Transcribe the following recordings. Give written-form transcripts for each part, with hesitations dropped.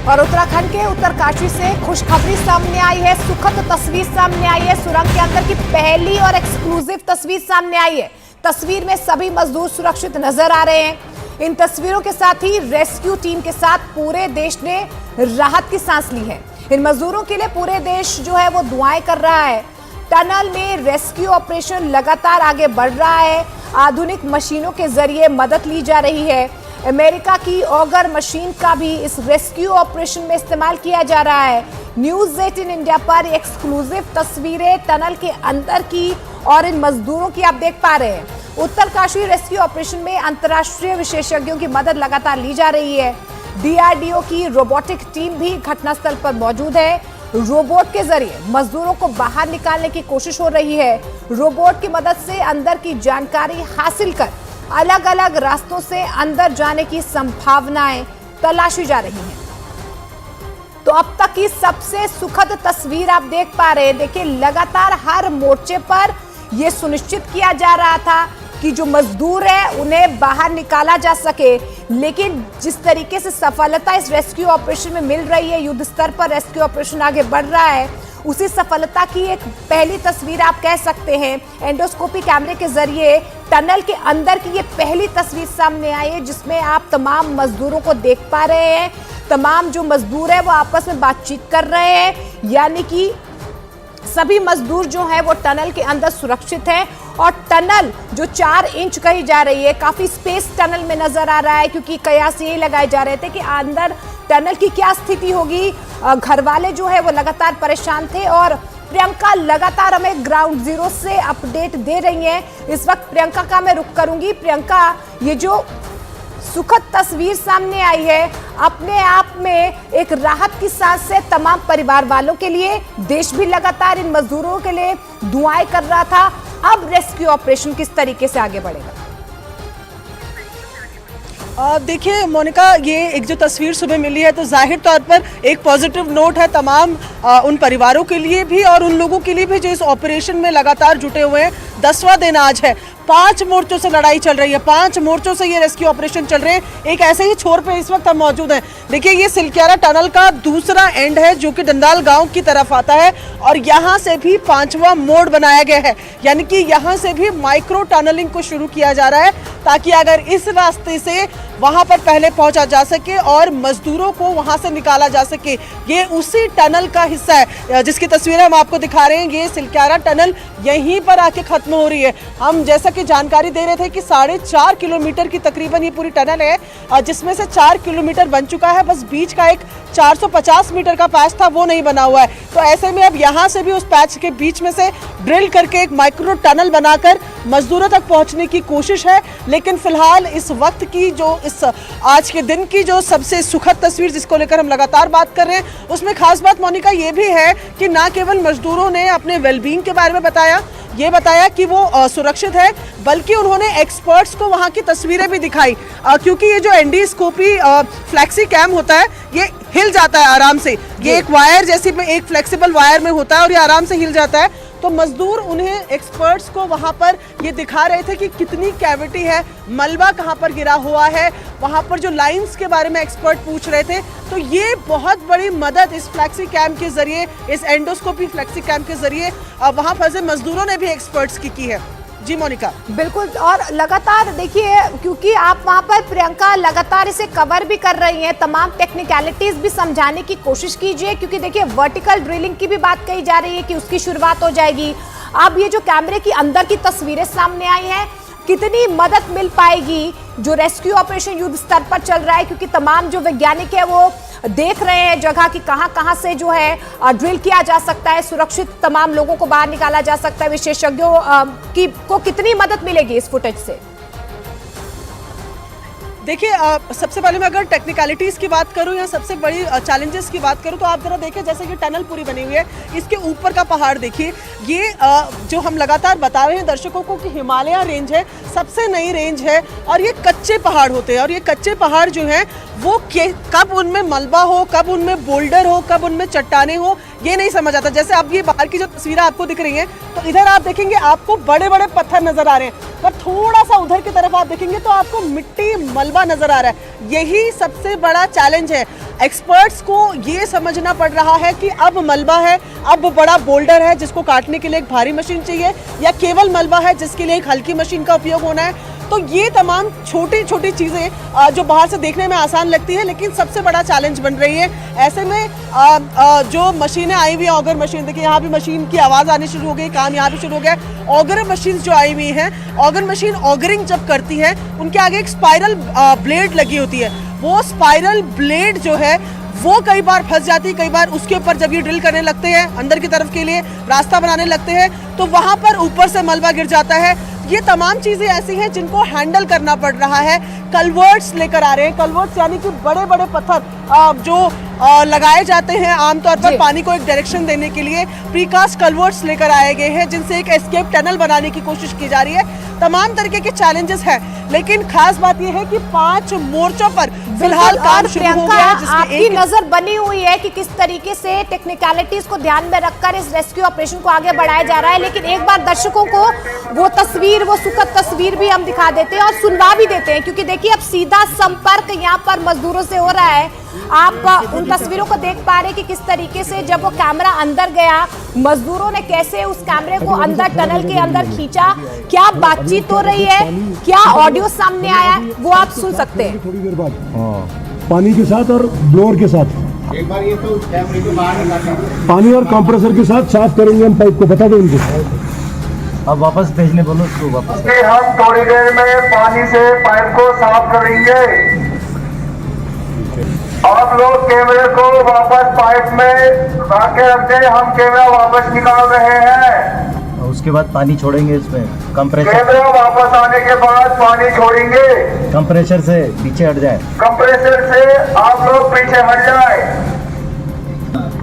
और उत्तराखंड के उत्तरकाशी से खुशखबरी सामने आई है। सुखद तस्वीर सामने आई है। सुरंग के अंदर की पहली और एक्सक्लूसिव तस्वीर सामने आई है। तस्वीर में सभी मजदूर सुरक्षित नजर आ रहे हैं। इन तस्वीरों के साथ ही रेस्क्यू टीम के साथ पूरे देश ने राहत की सांस ली है। इन मजदूरों के लिए पूरे देश जो है वो दुआएं कर रहा है। टनल में रेस्क्यू ऑपरेशन लगातार आगे बढ़ रहा है। आधुनिक मशीनों के जरिए मदद ली जा रही है। अमेरिका की ऑगर मशीन का भी इस रेस्क्यू ऑपरेशन में इस्तेमाल किया जा रहा है। न्यूज़ 18 इंडिया पर एक्सक्लूसिव तस्वीरें टनल के अंदर की और इन मजदूरों की आप देख पा रहे हैं। उत्तरकाशी रेस्क्यू ऑपरेशन में अंतर्राष्ट्रीय विशेषज्ञों की मदद लगातार ली जा रही है। डीआरडीओ की रोबोटिक टीम भी घटनास्थल पर मौजूद है। रोबोट के जरिए मजदूरों को बाहर निकालने की कोशिश हो रही है। रोबोट की मदद से अंदर की जानकारी हासिल कर अलग अलग रास्तों से अंदर जाने की संभावनाएं तलाशी जा रही हैं। तो अब तक की सबसे सुखद तस्वीर आप देख पा रहे हैं। देखिए, लगातार हर मोर्चे पर यह सुनिश्चित किया जा रहा था कि जो मजदूर है उन्हें बाहर निकाला जा सके, लेकिन जिस तरीके से सफलता इस रेस्क्यू ऑपरेशन में मिल रही है, युद्ध स्तर पर रेस्क्यू ऑपरेशन आगे बढ़ रहा है, उसी सफलता की एक पहली तस्वीर आप कह सकते हैं। एंडोस्कोपी कैमरे के जरिए टनल के अंदर की ये पहली तस्वीर सामने आई है, जिसमें आप तमाम मजदूरों को देख पा रहे हैं। तमाम जो मजदूर है वो आपस में बातचीत कर रहे हैं, यानी कि सभी मजदूर जो हैं वो टनल के अंदर सुरक्षित हैं। और टनल जो 4 इंच कही जा रही है, काफी स्पेस टनल में नजर आ रहा है, क्योंकि कयास ये लगाए जा रहे थे कि अंदर टनल की क्या स्थिति होगी। घर वाले जो है वो लगातार परेशान थे और प्रियंका लगातार हमें ग्राउंड जीरो से अपडेट दे रही हैं। इस वक्त प्रियंका का मैं रुख करूंगी। प्रियंका, ये जो सुखद तस्वीर सामने आई है, अपने आप में एक राहत की सांस है तमाम परिवार वालों के लिए। देश भी लगातार इन मजदूरों के लिए दुआएं कर रहा था। अब रेस्क्यू ऑपरेशन किस तरीके से आगे बढ़ेगा? देखिए मोनिका, ये एक जो तस्वीर सुबह मिली है तो जाहिर तौर पर एक पॉजिटिव नोट है तमाम उन परिवारों के लिए भी और उन लोगों के लिए भी जो इस ऑपरेशन में लगातार जुटे हुए हैं। 10वां दिन आज है। 5 मोर्चों से लड़ाई चल रही है। 5 मोर्चों से ये रेस्क्यू ऑपरेशन चल रहे हैं। एक ऐसे ही छोर पे इस वक्त हम मौजूद हैं। देखिए, ये सिलक्यारा टनल का दूसरा एंड है जो कि डंडाल गांव की तरफ आता है और यहाँ से भी 5वां मोड़ बनाया गया है, यानी कि यहाँ से भी माइक्रो टनलिंग को शुरू किया जा रहा है ताकि अगर इस रास्ते से वहां पर पहले पहुंचा जा सके और मजदूरों को वहां से निकाला जा सके। ये उसी टनल का हिस्सा है जिसकी तस्वीरें हम आपको दिखा रहे हैं। ये सिलक्यारा टनल यहीं पर आके खत्म हो रही है। हम जैसा कि जानकारी दे रहे थे कि 4.5 किलोमीटर की तकरीबन ये पूरी टनल है, जिसमें से 4 किलोमीटर बन चुका है। बस बीच का एक 450 मीटर का पैच था, वो नहीं बना हुआ है। तो ऐसे में अब यहाँ से भी उस पैच के बीच में से ड्रिल करके एक माइक्रो टनल बनाकर मजदूरों तक पहुँचने की कोशिश है। लेकिन फिलहाल इस वक्त की जो इस आज के दिन की जो सबसे सुखद तस्वीर जिसको लेकर हम लगातार बात कर रहे हैं, उसमें खास बात मोनिका ये भी है कि ना केवल मजदूरों ने अपने वेलबींग के बारे में बताया कि वो सुरक्षित है, बल्कि उन्होंने एक्सपर्ट्स को वहां की तस्वीरें भी दिखाई, क्योंकि ये जो एंडोस्कोपी फ्लेक्सी कैम होता है ये हिल जाता है आराम से। ये एक वायर जैसी में एक फ्लेक्सिबल वायर में होता है और ये आराम से हिल जाता है। तो मजदूर उन्हें एक्सपर्ट्स को वहां पर ये दिखा रहे थे कि कितनी कैविटी है, मलबा कहां पर गिरा हुआ है, वहां पर जो लाइंस के बारे में एक्सपर्ट पूछ रहे थे। तो ये बहुत बड़ी मदद इस फ्लेक्सी कैम के जरिए, इस एंडोस्कोपी फ्लेक्सी कैम के जरिए वहां फंसे मजदूरों ने भी एक्सपर्ट्स की है। जी मोनिका, बिल्कुल। और लगातार देखिए, क्योंकि आप वहां पर प्रियंका लगातार इसे कवर भी कर रही हैं, तमाम टेक्निकलिटीज भी समझाने की कोशिश कीजिए, क्योंकि देखिए वर्टिकल ड्रिलिंग की भी बात कही जा रही है कि उसकी शुरुआत हो जाएगी। अब ये जो कैमरे की अंदर की तस्वीरें सामने आई हैं, कितनी मदद मिल पाएगी जो रेस्क्यू ऑपरेशन युद्ध स्तर पर चल रहा है, क्योंकि तमाम जो वैज्ञानिक है वो देख रहे हैं जगह की कहां से जो है ड्रिल किया जा सकता है, सुरक्षित तमाम लोगों को बाहर निकाला जा सकता है। विशेषज्ञों को कितनी मदद मिलेगी इस फुटेज से? देखिए, सबसे पहले मैं अगर टेक्निकलिटीज़ की बात करूं या सबसे बड़ी चैलेंजेस की बात करूं तो आप जरा देखिए, जैसे कि टनल पूरी बनी हुई है, इसके ऊपर का पहाड़ देखिए। ये जो हम लगातार बता रहे हैं दर्शकों को कि हिमालय रेंज है, सबसे नई रेंज है और ये कच्चे पहाड़ होते हैं। और ये कच्चे पहाड़ जो हैं वो कब उनमें मलबा हो, कब उनमें बोल्डर हो, कब उनमें चट्टाने हो, ये नहीं समझ आता। जैसे अब ये बाहर की जो तस्वीरें आपको दिख रही हैं, तो इधर आप देखेंगे आपको बड़े बड़े पत्थर नजर आ रहे हैं, पर थोड़ा सा उधर की तरफ आप देखेंगे तो आपको मिट्टी मलबा नजर आ रहा है। यही सबसे बड़ा चैलेंज है। एक्सपर्ट्स को ये समझना पड़ रहा है कि अब मलबा है, अब बड़ा बोल्डर है जिसको काटने के लिए एक भारी मशीन चाहिए, या केवल मलबा है जिसके लिए एक हल्की मशीन का उपयोग होना है। तो ये तमाम छोटी छोटी चीज़ें जो बाहर से देखने में आसान लगती है लेकिन सबसे बड़ा चैलेंज बन रही है। ऐसे में जो मशीनें आई हुई हैं, ऑगर मशीन, देखिए यहाँ भी मशीन की आवाज़ आनी शुरू हो गई, काम यहाँ भी शुरू हो गया। ऑगर मशीन जो आई हुई हैं, ऑगर मशीन ऑगरिंग जब करती है उनके आगे एक स्पाइरल ब्लेड लगी होती है। वो स्पाइरल ब्लेड जो है वो कई बार फंस जाती है, कई बार उसके ऊपर जब ये ड्रिल करने लगते हैं, अंदर की तरफ के लिए रास्ता बनाने लगते हैं, तो वहाँ पर ऊपर से मलबा गिर जाता है। ये तमाम चीज़ें ऐसी हैं जिनको हैंडल करना पड़ रहा है। कलवर्ट्स लेकर आ रहे हैं, कलवर्ट्स यानी कि बड़े बड़े पत्थर जो लगाए जाते हैं आमतौर पर पानी को एक डायरेक्शन देने के लिए। प्रीकास्ट कलवर्ट्स लेकर आए गए हैं जिनसे एक एस्केप टनल बनाने की कोशिश की जा रही है। तमाम तरीके के चैलेंजेस हैं, लेकिन खास बात यह है कि 5 मोर्चों पर फिलहाल काम शुरू हो गया है। आपकी नजर बनी हुई है कि किस तरीके से टेक्निकलिटीज को ध्यान में रखकर इस रेस्क्यू ऑपरेशन को आगे बढ़ाया जा रहा है। लेकिन एक बार दर्शकों को वो तस्वीर, वो सुखद तस्वीर भी हम दिखा देते हैं और सुनवा भी देते हैं, क्योंकि देखिए अब सीधा संपर्क यहाँ पर मजदूरों से हो रहा है। आप उन तस्वीरों को देख पा रहे हैं कि किस तरीके से जब वो कैमरा अंदर गया, मजदूरों ने कैसे उस कैमरे को अंदर टनल के अंदर खींचा, क्या बातचीत हो रही है, क्या ऑडियो सामने आया, वो आप सुन सकते हैं। थोड़ी देर बाद पानी के साथ और ब्लोअर के साथ एक बार ये तो कैमरे के बाहर निकालना, पानी और कंप्रेसर के साथ साफ करेंगे हम पाइप को, बता दो उनको। अब वापस भेजने बोलो उसको वापस। हम थोड़ी देर में पानी से पाइप को साफ करेंगे। आप लोग कैमरे को वापस पाइप में आके रख दें, हम कैमरा वापस निकाल रहे हैं। और उसके बाद पानी छोड़ेंगे इसमें, कंप्रेसर कैमरा वापस आने के बाद पानी छोड़ेंगे। कंप्रेसर से पीछे हट जाए, कंप्रेसर से आप लोग पीछे हट जाए।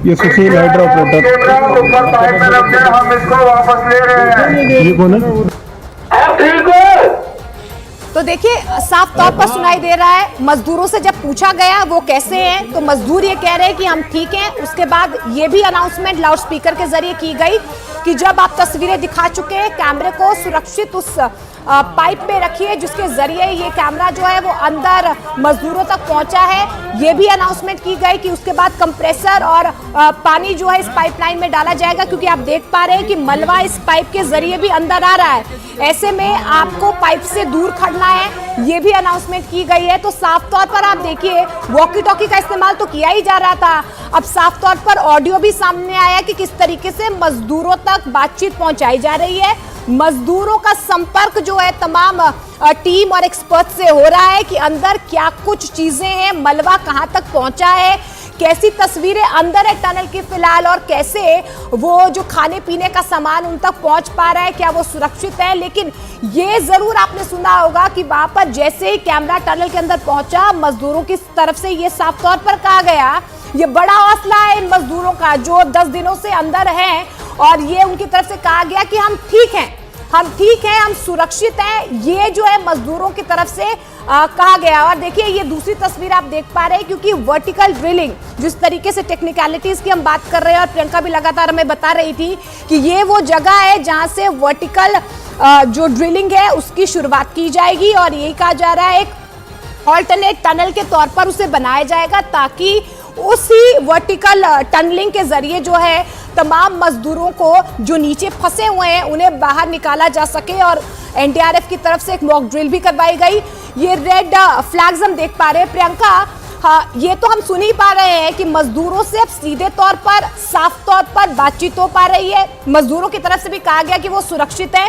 ये सुशील हाइड्रोपोर्टर, कैमरा ऊपर पाइप में रख दें, हम इसको वापस ले रहे हैं। ये कौन है? आप ठीक हो? तो देखिए साफ तौर पर सुनाई दे रहा है। मजदूरों से जब पूछा गया वो कैसे हैं, तो मजदूर ये कह रहे हैं कि हम ठीक हैं। उसके बाद ये भी अनाउंसमेंट लाउड स्पीकर के जरिए की गई कि जब आप तस्वीरें दिखा चुके हैं, कैमरे को सुरक्षित उस पाइप पे रखिए जिसके जरिए ये कैमरा जो है वो अंदर मजदूरों तक पहुंचा है। ये भी अनाउंसमेंट की गई कि उसके बाद कंप्रेसर और पानी जो है इस पाइपलाइन में डाला जाएगा, क्योंकि आप देख पा रहे हैं कि मलबा इस पाइप के जरिए भी अंदर आ रहा है। ऐसे में आपको पाइप से दूर खड़ना है, ये भी अनाउंसमेंट की गई है। तो साफ तौर पर आप देखिए वॉकी टॉकी का इस्तेमाल तो किया ही जा रहा था, अब साफ तौर पर ऑडियो भी सामने आया कि किस तरीके से मजदूरों तक बातचीत पहुंचाई जा रही है। मजदूरों का संपर्क जो है तमाम टीम और एक्सपर्ट से हो रहा है कि अंदर क्या कुछ चीजें हैं, मलबा कहां तक पहुंचा है, कैसी तस्वीरें अंदर है टनल की फिलहाल, और कैसे वो जो खाने पीने का सामान उन तक पहुंच पा रहा है, क्या वो सुरक्षित है। लेकिन ये जरूर आपने सुना होगा कि वहां पर जैसे ही कैमरा टनल के अंदर पहुंचा, मजदूरों की तरफ से ये साफ तौर पर कहा गया, ये बड़ा हौसला है इन मजदूरों का जो 10 दिनों से अंदर हैं, और ये उनकी तरफ से कहा गया कि हम ठीक हैं, हम ठीक हैं, हम सुरक्षित हैं। ये जो है मजदूरों की तरफ से कहा गया। और देखिए ये दूसरी तस्वीर आप देख पा रहे हैं, क्योंकि वर्टिकल ड्रिलिंग जिस तरीके से टेक्निकलिटीज की हम बात कर रहे हैं, और प्रियंका भी लगातार हमें बता रही थी कि ये वो जगह है जहां से वर्टिकल जो ड्रिलिंग है उसकी शुरुआत की जाएगी, और यही कहा जा रहा है एक ऑल्टरनेट टनल के तौर पर उसे बनाया जाएगा, ताकि उसी वर्टिकल टनलिंग के जरिए जो है तमाम मजदूरों को जो नीचे फंसे हुए हैं उन्हें बाहर निकाला जा सके। और एनडीआरएफ की तरफ से एक मॉक ड्रिल भी करवाई गई। ये रेड फ्लैग्स हम देख पा रहे हैं प्रियंका, हाँ ये तो हम सुन ही पा रहे हैं कि मजदूरों से अब सीधे तौर पर, साफ तौर पर बातचीत हो पा रही है। मजदूरों की तरफ से भी कहा गया कि वो सुरक्षित है,